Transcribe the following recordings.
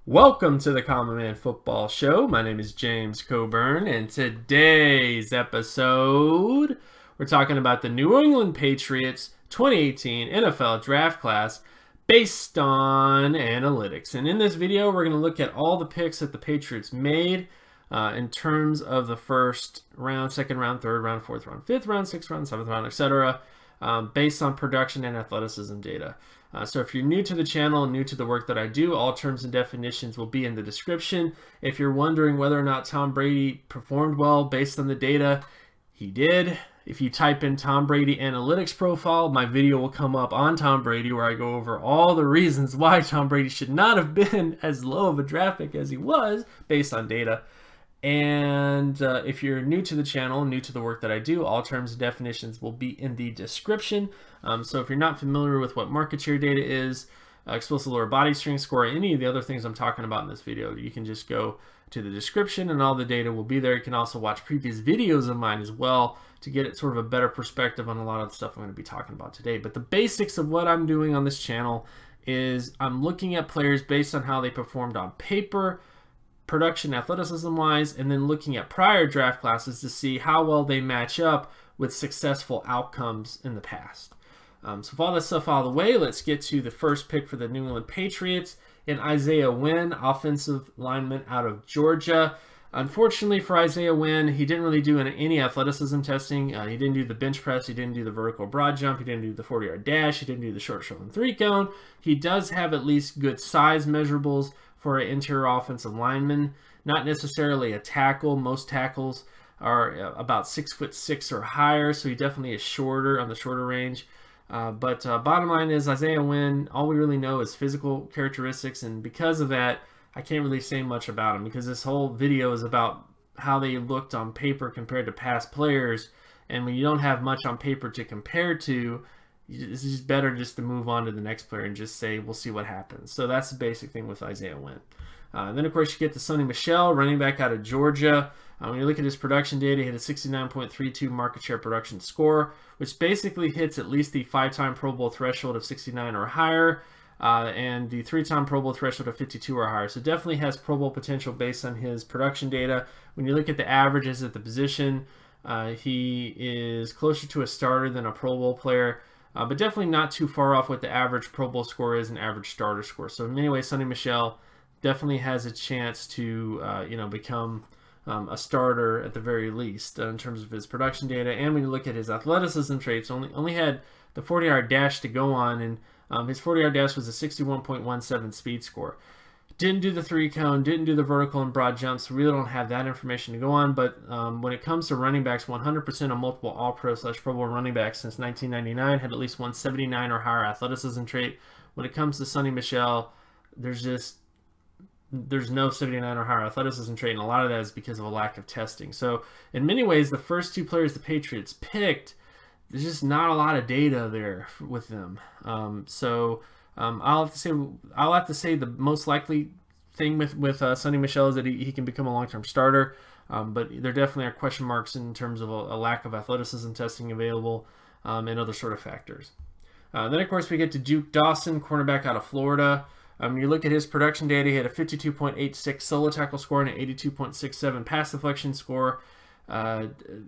Welcome to the Common Man Football Show. My name is James Coburn, and today's episode, we're talking about the New England Patriots 2018 NFL Draft Class based on analytics. And in this video, we're going to look at all the picks that the Patriots made in terms of the first round, second round, third round, fourth round, fifth round, sixth round, seventh round, etc., based on production and athleticism data. So if you're new to the channel, new to the work that I do, all terms and definitions will be in the description. If you're wondering whether or not Tom Brady performed well based on the data, he did. If you type in Tom Brady analytics profile, my video will come up on Tom Brady where I go over all the reasons why Tom Brady should not have been as low of a draft pick as he was based on data. And if you're new to the channel, new to the work that I do, all terms and definitions will be in the description. So if you're not familiar with what market share data is, explosive lower body strength score, any of the other things I'm talking about in this video, you can just go to the description and all the data will be there. You can also watch previous videos of mine as well to get sort of a better perspective on a lot of the stuff I'm going to be talking about today. But the basics of what I'm doing on this channel is I'm looking at players based on how they performed on paper, production athleticism wise, and then looking at prior draft classes to see how well they match up with successful outcomes in the past. So with all that stuff out of the way, let's get to the first pick for the New England Patriots in Isaiah Wynn, offensive lineman out of Georgia. Unfortunately for Isaiah Wynn, he didn't really do any athleticism testing. He didn't do the bench press, he didn't do the vertical broad jump, he didn't do the 40-yard dash, he didn't do the short shoulder and three cone. He does have at least good size measurables for an interior offensive lineman, not necessarily a tackle. Most tackles are about 6'6" or higher, so he definitely is shorter on the shorter range. But bottom line is Isaiah Wynn, all we really know is physical characteristics, and because of that, I can't really say much about him because this whole video is about how they looked on paper compared to past players, and when you don't have much on paper to compare to, it's just better just to move on to the next player and just say, we'll see what happens. So that's the basic thing with Isaiah Wynn. Then, of course, you get to Sonny Michel, running back out of Georgia. When you look at his production data, he had a 69.32 market share production score, which basically hits at least the 5-time Pro Bowl threshold of 69 or higher, and the 3-time Pro Bowl threshold of 52 or higher. So definitely has Pro Bowl potential based on his production data. When you look at the averages at the position, he is closer to a starter than a Pro Bowl player. But definitely not too far off what the average Pro Bowl score is and average starter score. So in many ways, Sonny Michel definitely has a chance to become a starter at the very least in terms of his production data. And when you look at his athleticism traits, only had the 40-yard dash to go on, and his 40-yard dash was a 61.17 speed score. Didn't do the three cone, didn't do the vertical and broad jumps. Really don't have that information to go on. But when it comes to running backs, 100% of multiple All-Pro / Pro Bowl running backs since 1999 had at least 179 or higher athleticism trait. When it comes to Sonny Michel, there's no 79 or higher athleticism trait, and a lot of that is because of a lack of testing. So in many ways, the first two players the Patriots picked, there's just not a lot of data there with them. I'll have to say the most likely thing with Sonny Michel is that he can become a long-term starter, but there definitely are question marks in terms of a lack of athleticism testing available and other sort of factors. Then, of course, we get to Duke Dawson, cornerback out of Florida. You look at his production data, he had a 52.86 solo tackle score and an 82.67 pass deflection score.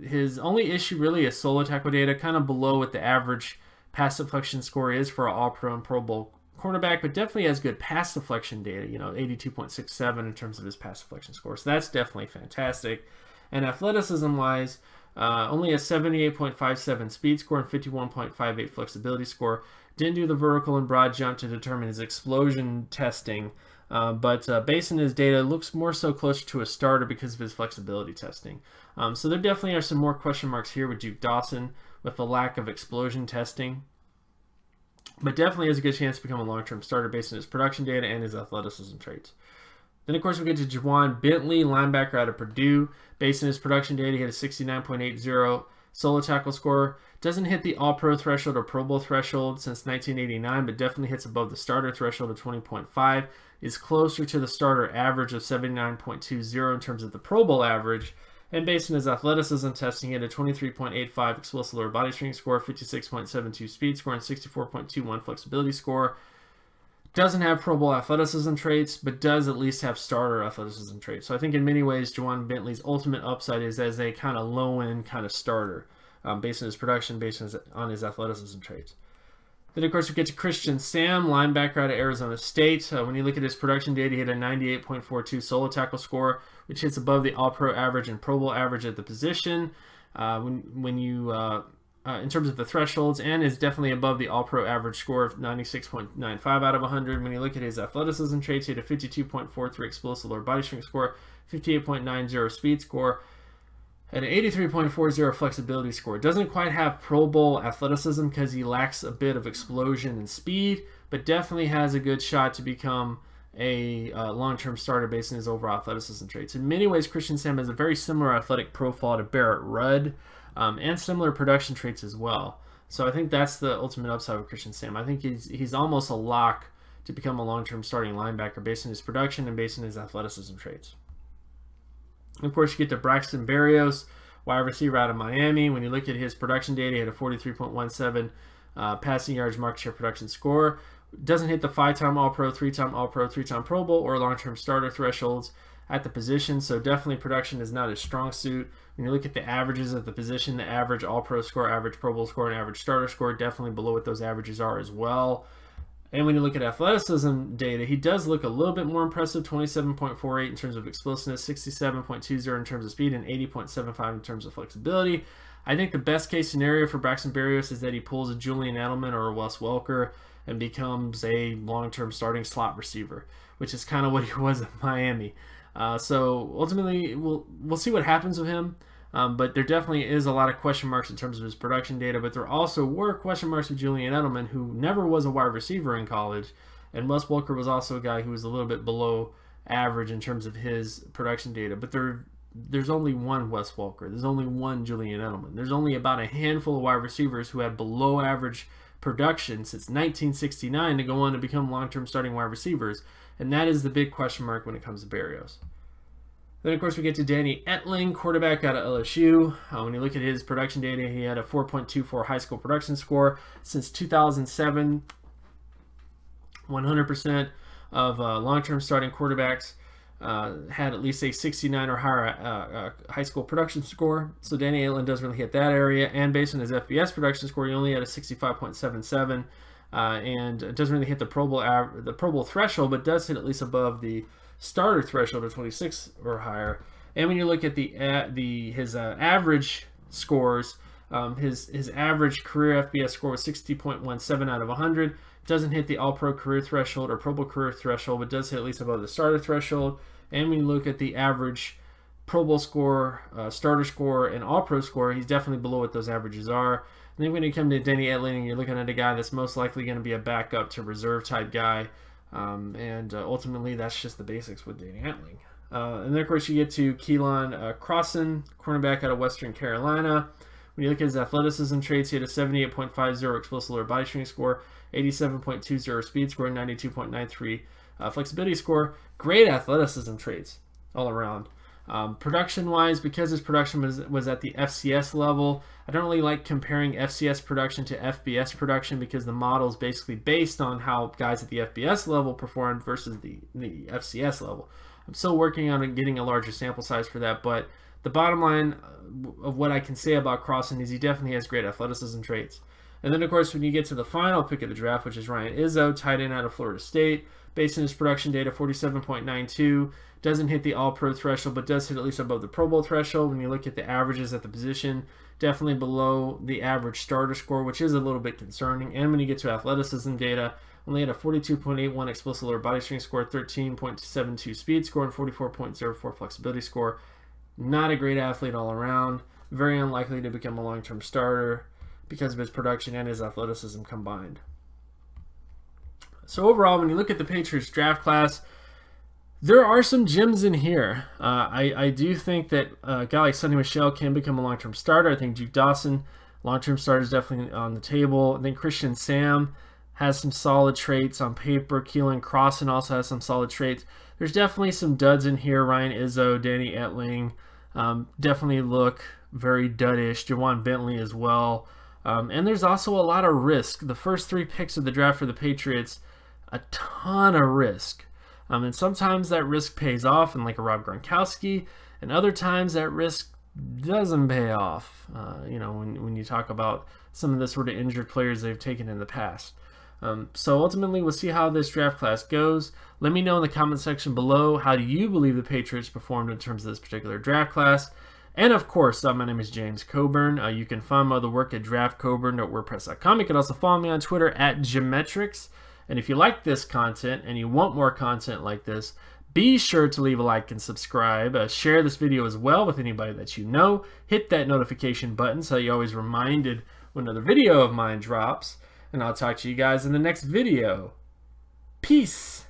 His only issue really is solo tackle data, kind of below what the average pass deflection score is for an All-Pro and Pro Bowl cornerback, but definitely has good pass deflection data, 82.67 in terms of his pass deflection score. So that's definitely fantastic. And athleticism-wise, only a 78.57 speed score and 51.58 flexibility score. Didn't do the vertical and broad jump to determine his explosion testing, but based on his data, looks more so closer to a starter because of his flexibility testing. So there definitely are some more question marks here with Duke Dawson with the lack of explosion testing, but definitely has a good chance to become a long-term starter based on his production data and his athleticism traits. Then, of course, we get to Jawad Breeland, linebacker out of Purdue. Based on his production data, he had a 69.80 solo tackle score. Doesn't hit the All-Pro threshold or Pro Bowl threshold since 1989, but definitely hits above the starter threshold of 20.5. Is closer to the starter average of 79.20 in terms of the Pro Bowl average. And based on his athleticism testing, he had a 23.85 explosive lower body strength score, 56.72 speed score, and 64.21 flexibility score. Doesn't have Pro Bowl athleticism traits, but does at least have starter athleticism traits. So I think in many ways, Jawad Bentley's ultimate upside is as a kind of low-end kind of starter, based on his production, based on his athleticism traits. Then, of course, we get to Christian Sam, linebacker out of Arizona State. When you look at his production data, he had a 98.42 solo tackle score, which hits above the All-Pro average and Pro Bowl average at the position. In terms of the thresholds, and is definitely above the All-Pro average score of 96.95 out of 100. When you look at his athleticism traits, he had a 52.43 explosive lower body strength score, 58.90 speed score, and an 83.40 flexibility score. Doesn't quite have Pro Bowl athleticism because he lacks a bit of explosion and speed, but definitely has a good shot to become a long-term starter based on his overall athleticism traits. In many ways, Christian Sam has a very similar athletic profile to Barrett Rudd, and similar production traits as well. So I think that's the ultimate upside with Christian Sam. I think he's almost a lock to become a long-term starting linebacker based on his production and based on his athleticism traits. And of course, you get to Braxton Berrios, wide receiver out of Miami. When you look at his production data, he had a 43.17 passing yards market share production score. Doesn't hit the 5-time All-Pro, 3-time All-Pro, 3-time Pro Bowl, or long-term starter thresholds at the position, so definitely production is not his strong suit. When you look at the averages at the position, the average All-Pro score, average Pro Bowl score, and average starter score, definitely below what those averages are as well. And when you look at athleticism data, he does look a little bit more impressive, 27.48 in terms of explosiveness, 67.20 in terms of speed, and 80.75 in terms of flexibility. I think the best case scenario for Braxton Berrios is that he pulls a Julian Edelman or a Wes Welker and becomes a long-term starting slot receiver, which is kind of what he was at Miami. So ultimately, we'll see what happens with him. But there definitely is a lot of question marks in terms of his production data. But there also were question marks with Julian Edelman, who never was a wide receiver in college. And Wes Welker was also a guy who was a little bit below average in terms of his production data. But there's only one Wes Welker. There's only one Julian Edelman. There's only about a handful of wide receivers who had below average production since 1969 to go on to become long-term starting wide receivers. And that is the big question mark when it comes to Berrios. Then, of course, we get to Danny Etling, quarterback out of LSU. When you look at his production data, he had a 4.24 high school production score. Since 2007, 100% of long-term starting quarterbacks had at least a 69 or higher high school production score. So Danny Etling doesn't really hit that area. And based on his FBS production score, he only had a 65.77. And doesn't really hit the Pro Bowl threshold, but does hit at least above the starter threshold of 26 or higher. And when you look at his average scores, his average career FBS score was 60.17 out of 100. Doesn't hit the All-Pro career threshold or Pro Bowl career threshold, but does hit at least above the starter threshold. And when you look at the average Pro Bowl score, starter score, and All-Pro score, he's definitely below what those averages are. And then when you come to Danny Etling, you're looking at a guy that's most likely going to be a backup to reserve type guy. Ultimately, that's just the basics with Danny Etling. And then, of course, you get to Keelan Crossan, cornerback out of Western Carolina. When you look at his athleticism traits, he had a 78.50 explosive lower body strength score, 87.20 speed score, and 92.93 flexibility score. Great athleticism traits all around. Production-wise, because his production was at the FCS level, I don't really like comparing FCS production to FBS production because the model is basically based on how guys at the FBS level performed versus the FCS level. I'm still working on getting a larger sample size for that, but the bottom line of what I can say about Crossan is he definitely has great athleticism traits. And then, of course, when you get to the final pick of the draft, which is Ryan Izzo, tight end out of Florida State, based on his production data, 47.92, doesn't hit the All-Pro threshold, but does hit at least above the Pro Bowl threshold. When you look at the averages at the position, definitely below the average starter score, which is a little bit concerning. And when you get to athleticism data, only had a 42.81 explosive lower body strength score, 13.72 speed score, and 44.04 flexibility score. Not a great athlete all around. Very unlikely to become a long-term starter because of his production and his athleticism combined. So overall, when you look at the Patriots draft class, there are some gems in here. I do think that a guy like Sonny Michel can become a long-term starter. I think Duke Dawson, long-term starter, is definitely on the table. I think Christian Sam has some solid traits on paper. Keelan Crossan also has some solid traits. There's definitely some duds in here. Ryan Izzo, Danny Etling definitely look very duddish. Jawad Bentley as well. And there's also a lot of risk. The first three picks of the draft for the Patriots, a ton of risk. And sometimes that risk pays off, in like a Rob Gronkowski, and other times that risk doesn't pay off. You know, when you talk about some of the sort of injured players they've taken in the past. So ultimately, we'll see how this draft class goes. Let me know in the comment section below, how do you believe the Patriots performed in terms of this particular draft class? And of course, my name is James Coburn. You can find my other work at draftcoburn.wordpress.com. You can also follow me on Twitter at Geometrics. And if you like this content and you want more content like this, be sure to leave a like and subscribe. Share this video as well with anybody that you know. Hit that notification button so you're always reminded when another video of mine drops. And I'll talk to you guys in the next video. Peace.